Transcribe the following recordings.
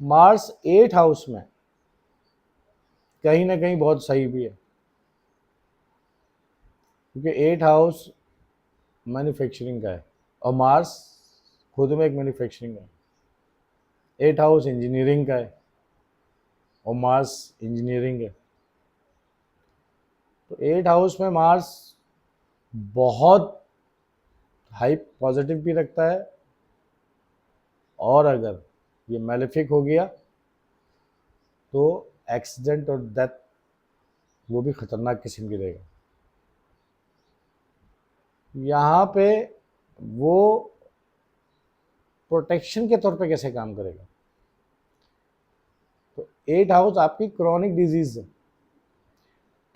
Mars 8 house में कहीं ना कहीं बहुत सही भी है, क्योंकि 8 हाउस मैन्युफैक्चरिंग का है और मार्स खुद में एक मैन्युफैक्चरिंग है। 8 हाउस इंजीनियरिंग का है और मार्स इंजीनियरिंग है। तो 8 हाउस में मार्स बहुत हाई पॉजिटिव भी रखता है, और अगर ये मैलेफिक हो गया तो एक्सीडेंट और डेथ वो भी खतरनाक किस्म की देगा। यहाँ पे वो प्रोटेक्शन के तौर पे कैसे काम करेगा? तो 8 हाउस आपकी क्रॉनिक डिजीज है,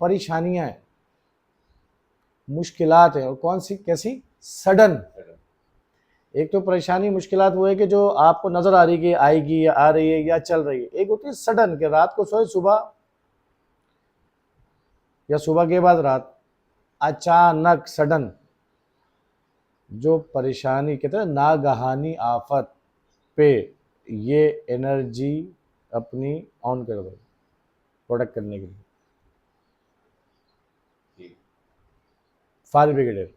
परेशानियां हैं, मुश्किलात है, और कौन सी कैसी? सडन। एक तो परेशानी मुश्किलात वो है कि जो आपको नजर आ रही है कि आएगी या आ रही है या चल रही है, एक होती है सडन कि रात को सोए सुबह या सुबह के बाद रात अचानक सडन जो परेशानी कहते हैं नागहानी आफत पे ये एनर्जी अपनी ऑन कर दो प्रोटेक्ट करने के लिए। फायर ब्रिगेडियर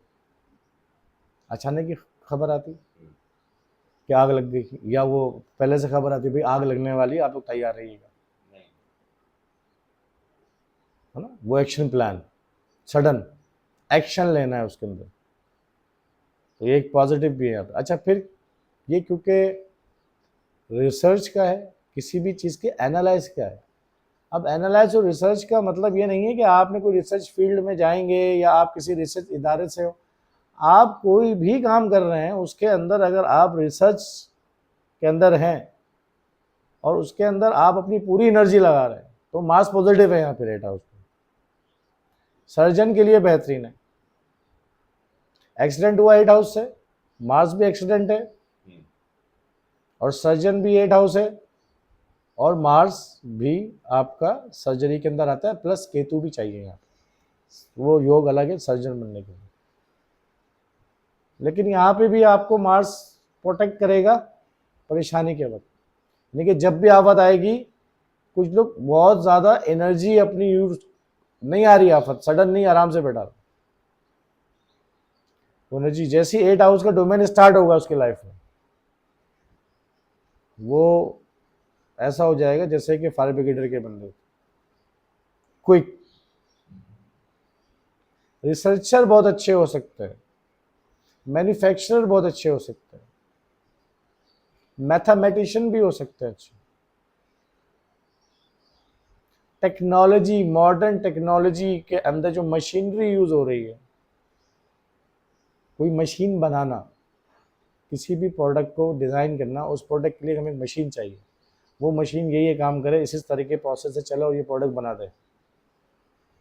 अचानक की खबर आती कि आग लग गई, या वो पहले से खबर आती भाई आग लगने वाली है, आप लोग तैयार रहिएगा, है ना? वो एक्शन प्लान, सडन एक्शन लेना है उसके अंदर। तो ये एक पॉजिटिव भी है यहाँ पे। अच्छा, फिर ये क्योंकि रिसर्च का है, किसी भी चीज़ के एनालाइज का है। अब एनालाइज और रिसर्च का मतलब ये नहीं है कि आपने कोई रिसर्च फील्ड में जाएंगे या आप किसी रिसर्च इदारे से हो। आप कोई भी काम कर रहे हैं उसके अंदर अगर आप रिसर्च के अंदर हैं और उसके अंदर आप अपनी पूरी एनर्जी लगा रहे हैं तो मास पॉजिटिव है यहाँ पे 8 हाउस में। सर्जन के लिए बेहतरीन है। एक्सीडेंट हुआ 8 हाउस से, मार्स भी एक्सीडेंट है और सर्जन भी 8 हाउस है, और मार्स भी आपका सर्जरी के अंदर आता है, प्लस केतु भी चाहिए यहाँ पे। वो योग अलग है सर्जन बनने के लिए, लेकिन यहाँ पे भी आपको मार्स प्रोटेक्ट करेगा परेशानी के वक्त। लेकिन जब भी आफत आएगी, कुछ लोग बहुत ज़्यादा एनर्जी अपनी यूज नहीं आ रही, आफत सडन नहीं, आराम से बैठा एनर्जी जैसी 8 हाउस का डोमेन स्टार्ट होगा उसकी लाइफ में, वो ऐसा हो जाएगा जैसे कि फायर ब्रिगेडर के बंदे, क्विक। रिसर्चर बहुत अच्छे हो सकते हैं, मैन्युफैक्चरर बहुत अच्छे हो सकते हैं, मैथमेटिशियन भी हो सकते हैं अच्छे। टेक्नोलॉजी, मॉडर्न टेक्नोलॉजी के अंदर जो मशीनरी यूज हो रही है, कोई मशीन बनाना, किसी भी प्रोडक्ट को डिज़ाइन करना, उस प्रोडक्ट के लिए हमें मशीन चाहिए। वो मशीन यही काम करे, इस तरीके प्रोसेस से चले और ये प्रोडक्ट बना दे,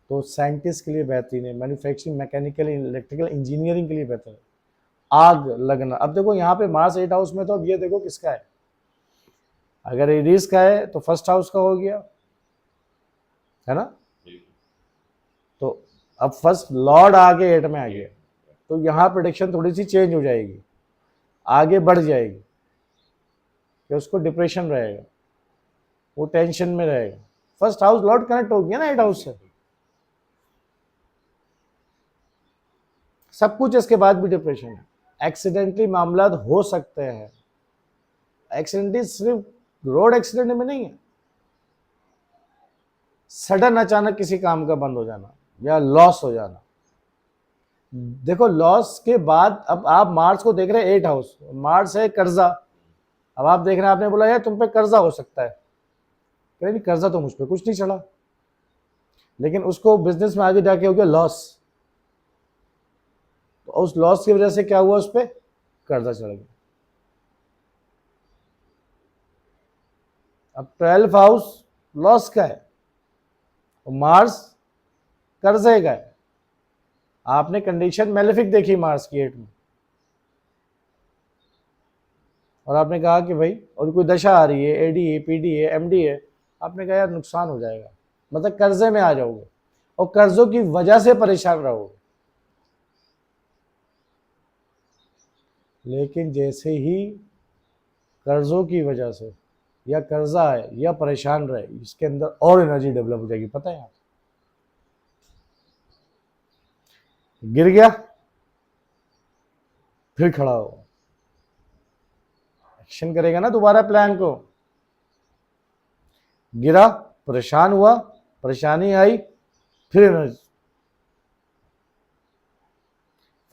तो साइंटिस्ट के लिए बेहतरीन है। मैन्युफैक्चरिंग, मैकेनिकल, इलेक्ट्रिकल इंजीनियरिंग के लिए बेहतर है। आग लगना, अब देखो यहाँ पे मार्स 8 हाउस में, तो अब ये देखो किसका है। अगर एरीज का है तो फर्स्ट हाउस का हो गया, है ना? तो अब फर्स्ट लॉर्ड आगे 8 में आ गया, तो यहाँ प्रेडिक्शन थोड़ी सी चेंज हो जाएगी, आगे बढ़ जाएगी, कि उसको डिप्रेशन रहेगा, वो टेंशन में रहेगा। फर्स्ट हाउस लॉर्ड कनेक्ट हो गया ना 8 हाउस से, सब कुछ इसके बाद भी डिप्रेशन है। एक्सीडेंटली मामला हो सकते हैं, एक्सीडेंटली सिर्फ रोड एक्सीडेंट में नहीं है, सडन अचानक किसी काम का बंद हो जाना या लॉस हो जाना। देखो लॉस के बाद अब आप मार्स को देख रहे हैं 8 हाउस, मार्स है कर्जा। अब आप देख रहे हैं, आपने बोला यार तुम पे कर्जा हो सकता है, कह नहीं कर्जा तो मुझ पे कुछ नहीं चढ़ा, लेकिन उसको बिजनेस में आगे जाके हो गया लॉस, तो उस लॉस की वजह से क्या हुआ, उस पर कर्जा चढ़ गया। अब 12 हाउस लॉस का है और मार्स कर्जे का है। आपने कंडीशन मैलेफिक देखी मार्स की 8 में, और आपने कहा कि भाई, और कोई दशा आ रही है, एडी है, पीडी है, एमडी है, आपने कहा यार नुकसान हो जाएगा, मतलब कर्जे में आ जाओगे और कर्जों की वजह से परेशान रहोगे। लेकिन जैसे ही कर्जों की वजह से या कर्जा है या परेशान रहे, इसके अंदर और एनर्जी डेवलप हो जाएगी। पता है आप, गिर गया फिर खड़ा हो, एक्शन करेगा ना दोबारा प्लान को। गिरा, परेशान हुआ, परेशानी आई, फिर एनर्जी।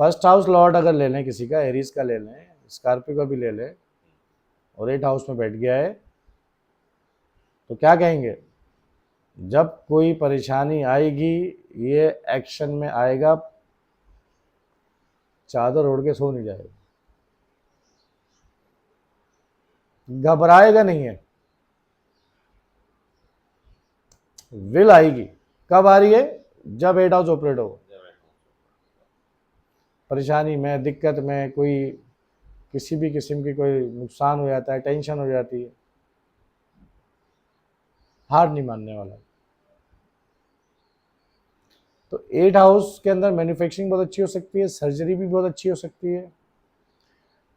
फर्स्ट हाउस लॉर्ड अगर ले लें किसी का, एरीज का ले लें, स्कॉर्पियो का भी ले लें, और 8 हाउस में बैठ गया है, तो क्या कहेंगे? जब कोई परेशानी आएगी ये एक्शन में आएगा, चादर ओढ़ के सो नहीं जाएगा, घबराएगा नहीं है, विल आएगी। कब आ रही है? जब 8 हाउस ऑपरेट हो। परेशानी में, दिक्कत में, कोई किसी भी किस्म की कोई नुकसान हो जाता है, टेंशन हो जाती है, हार नहीं मानने वाला। तो 8 हाउस के अंदर मैन्युफैक्चरिंग बहुत अच्छी हो सकती है, सर्जरी भी बहुत अच्छी हो सकती है,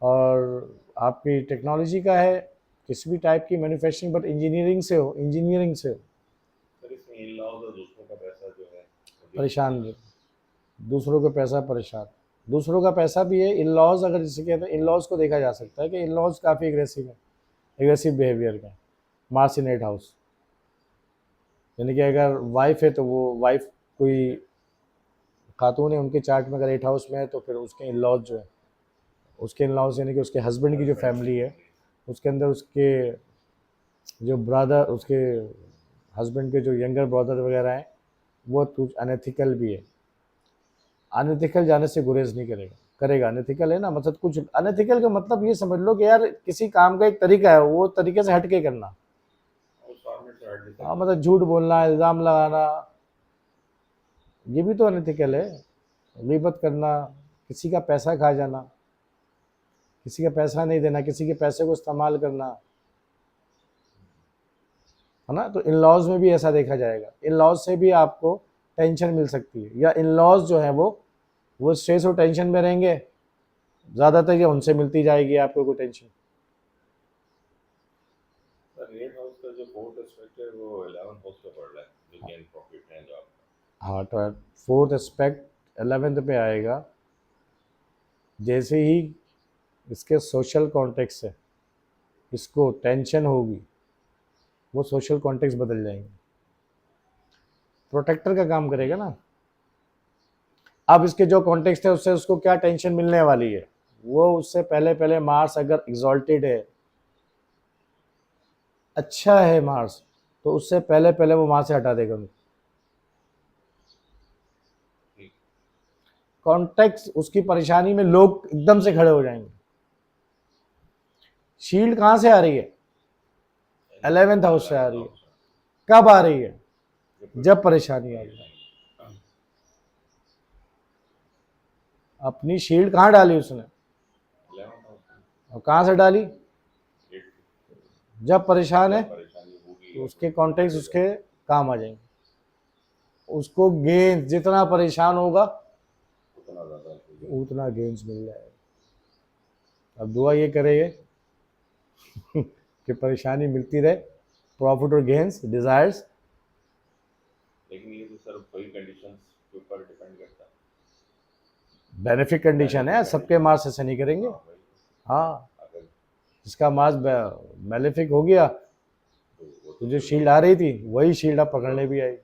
और आपकी टेक्नोलॉजी का है, किसी भी टाइप की मैन्युफैक्चरिंग, बट इंजीनियरिंग से हो, इंजीनियरिंग से हो। इसमें इन-लॉज और दूसरों का पैसा जो है परेशान नहीं, दूसरों का पैसा परेशान, दूसरों का पैसा भी है। इन लॉज अगर जिसे कहते हैं, इन लॉज को देखा जा सकता है कि इन लॉज काफ़ी एग्रेसिव है, एग्रेसिव बिहेवियर का। मार्स इन 8 हाउस, यानी कि अगर वाइफ है तो वो वाइफ कोई खातून है, उनके चार्ट में अगर 8 हाउस में है तो फिर उसके इन लॉज जो है, उसके इन लॉज यानी कि उसके हस्बैंड की जो फैमिली है, उसके अंदर उसके जो ब्रदर, उसके हस्बैंड के जो यंगर ब्रदर वगैरह हैं, वो अनएथिकल भी है। अनएथिकल जाने से गुरेज नहीं करेगा, करेगा। अनएथिकल है ना, मतलब कुछ अनएथिकल का मतलब ये समझ लो कि यार किसी काम का एक तरीका है, वो तरीके से हट के करना। उस फॉर्मेट से हट हाँ, निकल मतलब झूठ बोलना, इल्ज़ाम लगाना, ये भी तो अनएथिकल है। गीबत करना, किसी का पैसा खा जाना, किसी का पैसा नहीं देना, किसी के पैसे को इस्तेमाल करना, है ना। तो इन लॉज में भी ऐसा देखा जाएगा, इन लॉज से भी आपको टेंशन मिल सकती है, या इन लॉज जो है वो स्ट्रेस और टेंशन में रहेंगे ज़्यादातर, या उनसे मिलती जाएगी आपको कोई टेंशन। सर 8 हाउस का जो फोर्थ एस्पेक्ट है वो 11 हाउस पे पड़ रहा है, जो गेन प्रॉफिट है जो आपका। हाँ, तो फोर्थ एस्पेक्ट 11th पे आएगा। जैसे ही इसके सोशल कॉन्टेक्स्ट है, इसको टेंशन होगी, वो सोशल कॉन्टेक्स्ट बदल जाएंगे, प्रोटेक्टर का काम करेगा ना। अब इसके जो कॉन्टेक्स्ट है उससे उसको क्या टेंशन मिलने वाली है, वो उससे पहले पहले मार्स अगर एग्जॉल्टेड है, अच्छा है मार्स, तो उससे पहले पहले वो वहां से हटा देगा उनको। कॉन्टेक्स्ट, उसकी परेशानी में लोग एकदम से खड़े हो जाएंगे। शील्ड कहां से आ रही है? 11th हाउस से आ रही है। कब आ रही है? जब परेशानी आ रही है। अपनी शील्ड कहाँ डाली उसने, 11 हाउस और कहाँ से डाली? 8 जब परेशान है परेशानी होगी तो उसके कॉन्टेक्ट उसके काम आ जाएंगे, उसको गेंस, जितना परेशान होगा उतना ज्यादा उतना गेंस मिल जाएगा। अब दुआ ये करेंगे कि परेशानी मिलती रहे, प्रॉफिट और गेंस, डिजायर्स। लेकिन ये तो सर वही कंडीशंस के ऊपर डिपेंड करता है। बेनिफिट कंडीशन है, सबके मार्क्स ऐसे नहीं करेंगे। हाँ वही हाँ, अगर जिसका मार्क्स मेलेफिक हो गया तो वो तो जो शील्ड आ रही थी वही शील्ड अब पकड़ने भी आई,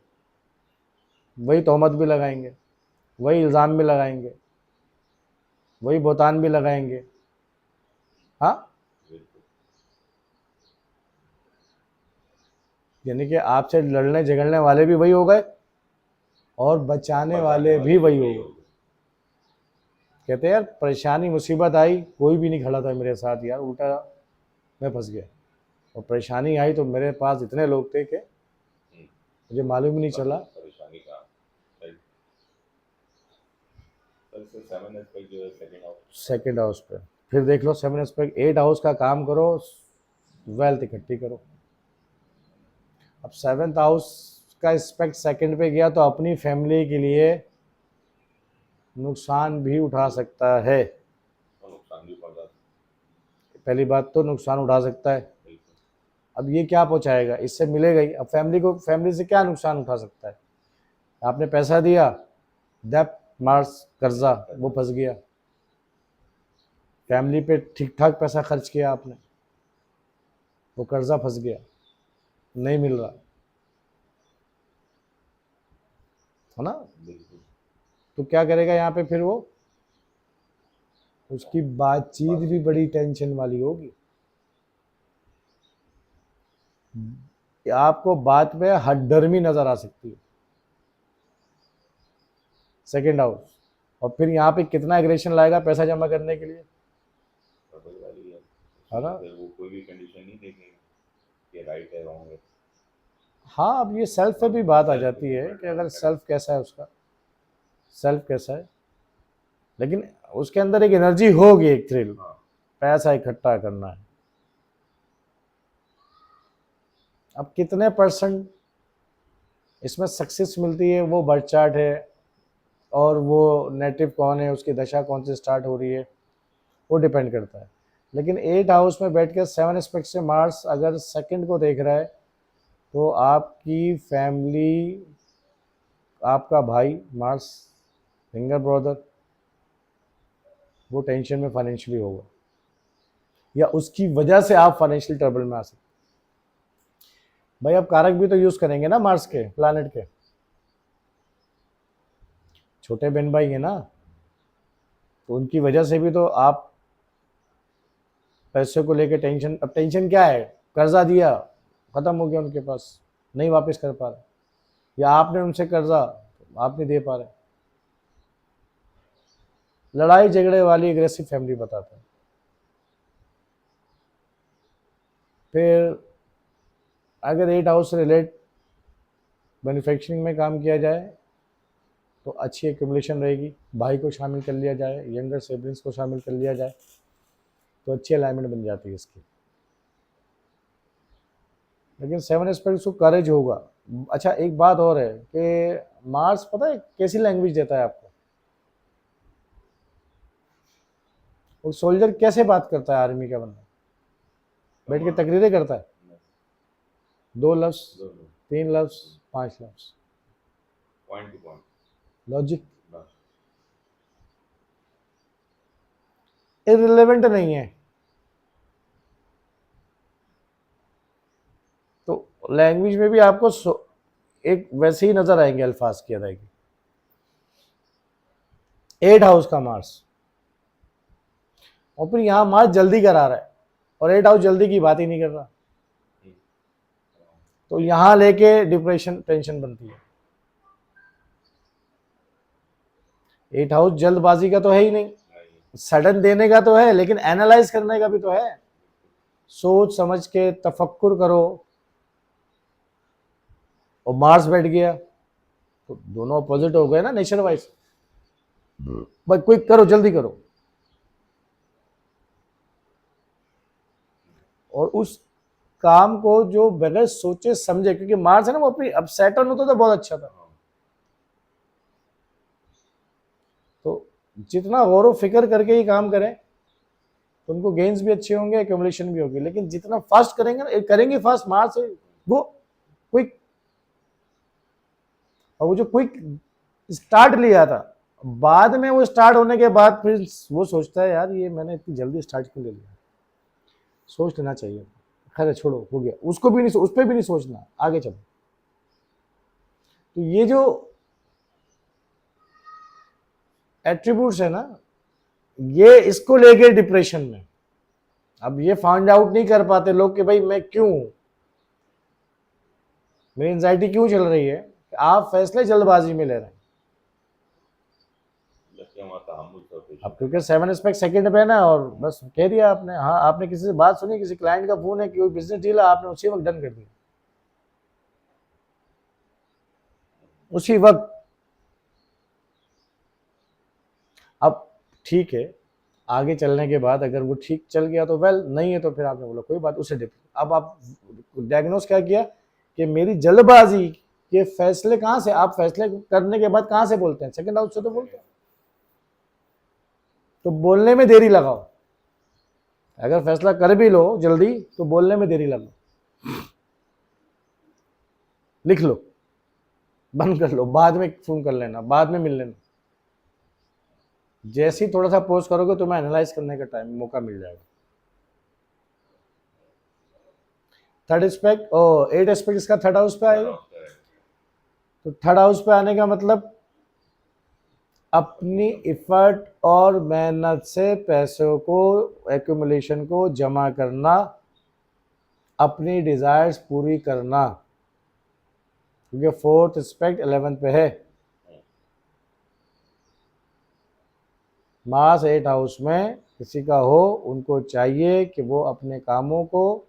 वही तोहमत भी लगाएंगे, वही इल्ज़ाम भी लगाएंगे, वही बोतान भी लगाएंगे। हाँ, बिल्कुल यानी कि आपसे लड़ने झगड़ने वाले भी वही हो गए और बचाने वाले भी वही हो गए। कहते हैं यार परेशानी मुसीबत आई, कोई भी नहीं खड़ा था मेरे साथ यार, उल्टा मैं फंस गया, और परेशानी आई तो मेरे पास इतने लोग थे कि मुझे मालूम ही नहीं चला। परेशानी का राइट। सर इससे 7 एस्पेक्ट जो है सेकंड हाउस सेकेंड हाउस पे फिर देख लो, 7 एस्पेक्ट 8 हाउस का काम करो, वेल्थ इकट्ठी करो। अब 7th हाउस का एस्पेक्ट सेकंड पे गया तो अपनी फैमिली के लिए नुकसान भी उठा सकता है। तो नुकसान भी पड़ रहा है। पहली बात तो नुकसान उठा सकता है। बिल्कुल अब ये क्या पहुंचाएगा, इससे मिलेगा ही। अब फैमिली से क्या नुकसान उठा सकता है? आपने पैसा दिया, डेप्ट मार्स कर्जा, वो फंस गया। फैमिली पे ठीक ठाक पैसा खर्च किया आपने, वो कर्जा फंस गया, नहीं मिल रहा, है ना? बिल्कुल। तो क्या करेगा यहाँ पे फिर वो? उसकी बातचीत भी बड़ी टेंशन वाली होगी। आपको बात में हठधर्मी नजर आ सकती है, सेकंड हाउस। और फिर यहाँ पे कितना एग्रेशन लाएगा पैसा जमा करने के लिए, डबल वाली है ना? फिर वो कोई भी कंडीशन नहीं देखेगा कि राइट है रॉन्ग है। हाँ, अब ये सेल्फ पे भी बात आ जाती है कि अगर सेल्फ कैसा है, उसका सेल्फ कैसा है, लेकिन उसके अंदर एक एनर्जी होगी, एक थ्रिल, हाँ, पैसा इकट्ठा करना है। अब कितने परसेंट इसमें सक्सेस मिलती है, वो बर्थ चार्ट है, और वो नेटिव कौन है, उसकी दशा कौन से स्टार्ट हो रही है, वो डिपेंड करता है। लेकिन 8 हाउस में बैठ कर 7 एस्पेक्ट से मार्स अगर सेकंड को देख रहा है, तो आपकी फैमिली, आपका भाई मार्स, फिंगर ब्रदर, वो टेंशन में फाइनेंशियली होगा, या उसकी वजह से आप फाइनेंशियल ट्रबल में आ सकते। भाई अब कारक भी तो यूज करेंगे ना मार्स के, प्लैनेट के, छोटे बहन भाई है ना, तो उनकी वजह से भी तो आप पैसे को लेके टेंशन। अब टेंशन क्या है? कर्जा दिया, खत्म हो गया उनके पास, नहीं वापस कर पा रहे, या आपने उनसे कर्जा, आप नहीं दे पा रहे। लड़ाई झगड़े वाली एग्रेसिव फैमिली बताता है। फिर अगर 8 हाउस से रिलेट मैन्युफैक्चरिंग में काम किया जाए तो अच्छी एक्यूमुलेशन रहेगी। भाई को शामिल कर लिया जाए, यंगर सिबलिंग्स को शामिल कर लिया जाए, तो अच्छी अलाइनमेंट बन जाती है इसकी। लेकिन 7 एस्पेक्ट्स को करेज होगा। अच्छा, एक बात और है कि मार्स पता है कैसी लैंग्वेज देता है आपको? वो सोल्जर कैसे बात करता है, आर्मी का बंदा बैठ के तकरीरें करता है, 2 लफ्ज, 3 लफ्ज, 5 लफ्ज, पॉइंट टू पॉइंट लॉजिक, बस। इररिलेवेंट नहीं है। तो लैंग्वेज में भी आपको एक वैसे ही नजर आएंगे अल्फाज की अदायगी। 8 हाउस का मार्स, और फिर यहाँ मार्स जल्दी करा रहा है, और 8 हाउस जल्दी की बात ही नहीं कर रहा, तो यहाँ लेके डिप्रेशन टेंशन बनती है। 8 हाउस जल्दबाजी का तो है ही नहीं, सडन देने का तो है, लेकिन एनालाइज करने का भी तो है। सोच समझ के तफक्कुर करो, और मार्स बैठ गया तो दोनों अपोजिट हो गए ना नेचर वाइज। भाई क्विक करो, जल्दी करो, और उस काम को जो बगैर सोचे समझे, क्योंकि मार्स है ना, वो अपनी, अब सैटर्न होता तो बहुत अच्छा था। तो जितना गौर फिक्र करके ही काम करें तो उनको गेन्स भी अच्छे होंगे, एक्यूमुलेशन भी होगी। लेकिन जितना फास्ट करेंगे ना, करेंगे फास्ट, मार्स है वो क्विक। और वो जो क्विक स्टार्ट लिया था, बाद में वो स्टार्ट होने के बाद फिर वो सोचता है, यार ये मैंने इतनी जल्दी स्टार्ट क्यों ले लिया, सोच लेना चाहिए। खैर छोड़ो, हो गया, उसको भी नहीं, उस पर भी नहीं सोचना, आगे चलो। तो ये जो एट्रीब्यूट्स है ना, ये इसको लेके डिप्रेशन में। अब ये फाइंड आउट नहीं कर पाते लोग कि भाई मैं क्यों, मेरी एंजाइटी क्यों चल रही है। आप फैसले जल्दबाजी में ले रहे हैं। अब क्योंकि 7 एस्पेक्ट सेकंड पे है ना, और बस कह दिया आपने, हाँ आपने किसी से बात सुनी, किसी क्लाइंट का फोन है, कोई बिजनेस डील है, आपने उसी वक्त डन कर दिया, उसी वक्त। अब ठीक है, आगे चलने के बाद अगर वो ठीक चल गया तो वेल, नहीं है तो फिर आपने बोला कोई बात, उसे अब आप डायग्नोस क्या किया कि मेरी जल्दबाजी के फैसले कहाँ से, आप फैसले करने के बाद कहाँ से बोलते हैं? सेकंड हाउस से तो बोलते हैं। तो बोलने में देरी लगाओ, अगर फैसला कर भी लो जल्दी तो बोलने में देरी लगाओ। लिख लो, बंद कर लो, बाद में फोन कर लेना, बाद में मिल लेना। जैसे ही थोड़ा सा पोज करोगे तुम्हें एनालाइज करने का टाइम मौका मिल जाएगा। थर्ड एस्पेक्ट, ओ 8 एस्पेक्ट इसका थर्ड हाउस पे आएगा। तो थर्ड हाउस पे आने का मतलब अपनी इफर्ट और मेहनत से पैसों को, एक्यूमुलेशन को जमा करना, अपनी डिजायर्स पूरी करना, क्योंकि फोर्थ एस्पेक्ट 11 पे है। मार्स 8 हाउस में किसी का हो, उनको चाहिए कि वो अपने कामों को,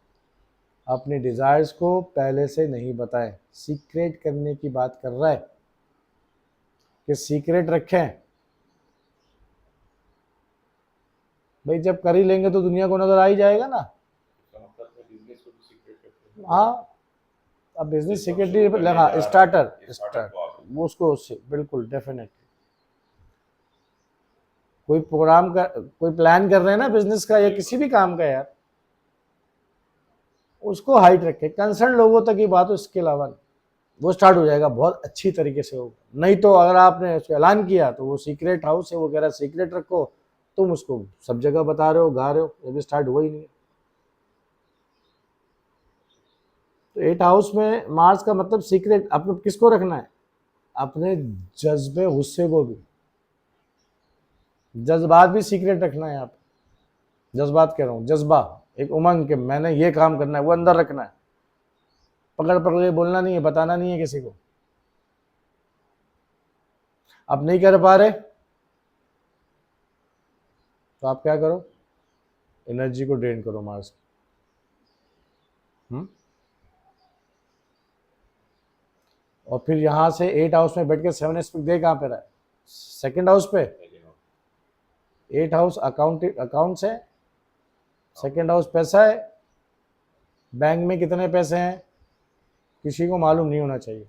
अपने डिजायर्स को पहले से नहीं बताएं। सीक्रेट करने की बात कर रहा है कि सीक्रेट रखें। भाई जब कर ही लेंगे तो दुनिया को नजर आ ही जाएगा ना। बिजनेस को भी सीक्रेट रखते हैं। हाँ, अब बिजनेस सेक्रेटरी करने लगा, जा रहा है, स्टार्टर स्टार्टअप को आप वो उसको उससे बिल्कुल डेफिनेटली कोई प्रोग्राम का, कोई प्लान कर रहे हैं ना बिजनेस का या किसी भी काम का यार, उसको हाइट रखे, कंसर्न लोगों तक ही बात हो, इसके अलावा नहीं। वो स्टार्ट हो जाएगा, बहुत अच्छी तरीके से होगा। नहीं तो अगर आपने उसको ऐलान किया तो वो सीक्रेट हाउस है, वो कह रहा है सीक्रेट रखो, तुम उसको सब जगह बता रहे हो, गा रहे हो, अभी स्टार्ट हुआ ही नहीं। तो 8 हाउस में मार्स का मतलब सीक्रेट, अपने किसको रखना है, अपने जज्बे, गुस्से को भी, जज्बात भी सीक्रेट रखना है। आप जज्बात कह रहा हूँ, जज्बा, एक उमंग के मैंने ये काम करना है, वो अंदर रखना है, पकड़ पकड़ के बोलना नहीं है, बताना नहीं है किसी को। आप नहीं कर पा रहे तो आप क्या करो, एनर्जी को ड्रेन करो मार्स की। और फिर यहां से 8 हाउस में बैठ के 7 एस्पेक्ट दे कहां पे रहा है, सेकंड हाउस पे। 8 हाउस अकाउंट्स है, सेकंड हाउस पैसा है, बैंक में कितने पैसे हैं किसी को मालूम नहीं होना चाहिए।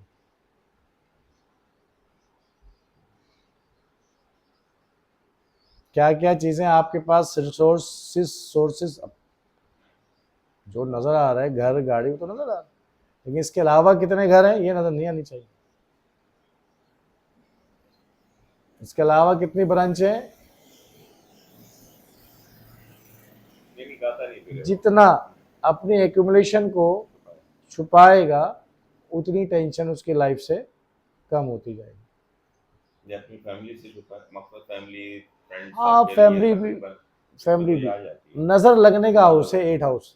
क्या क्या चीजें आपके पास, सोर्सेस जो नजर आ रहा है, घर गाड़ी तो नजर आ रहा है, लेकिन इसके अलावा कितने घर हैं ये नजर नहीं आनी चाहिए। इसके अलावा कितनी ब्रांच है, ये निकालता नहीं फिर जितना अपनी एक्यूमुलेशन को छुपाएगा उतनी टेंशन उसकी लाइफ से कम होती जाएगी। ये अपनी फैमिली से छुपा है, मतलब फैमिली फ्रेंड्स हाँ, फैमिली भी, फैमिली भी आ जाती है। नजर लगने का हाउस है 8 हाउस।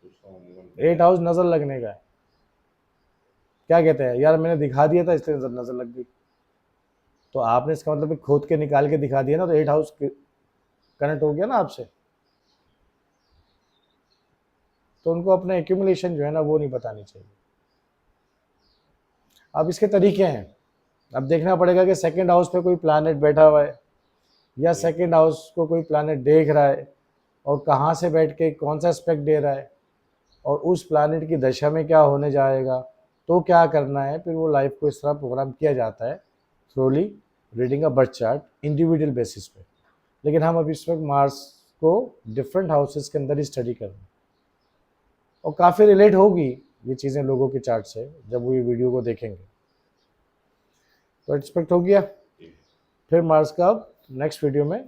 उसका मूवमेंट 8 हाउस नजर लगने का है। क्या कहते हैं यार, मैंने दिखा दिया था इसलिए नजर नजर लग गई, तो आपने इसका मतलब खोद के निकाल के दिखा दिया ना, तो 8 हाउस कनेक्ट हो गया ना आपसे। तो उनको अपना एक्यूमुलेशन जो है ना वो नहीं बतानी चाहिए। अब इसके तरीके हैं, अब देखना पड़ेगा कि सेकंड हाउस पे कोई प्लैनेट बैठा हुआ है या सेकंड हाउस को कोई प्लैनेट देख रहा है, और कहाँ से बैठ के कौन सा एस्पेक्ट दे रहा है, और उस प्लैनेट की दशा में क्या होने जाएगा, तो क्या करना है। फिर वो लाइफ को इस तरह प्रोग्राम किया जाता है thoroughly reading a birth chart individual basis पे। लेकिन हम अभी इस वक्त मार्स को डिफरेंट हाउसेस के अंदर ही स्टडी कर रहे हैं, और काफ़ी रिलेट होगी ये चीज़ें लोगों के चार्ट से जब वो ये वीडियो को देखेंगे। तो एक्सपेक्ट हो गया। फिर मार्स का अब नेक्स्ट वीडियो में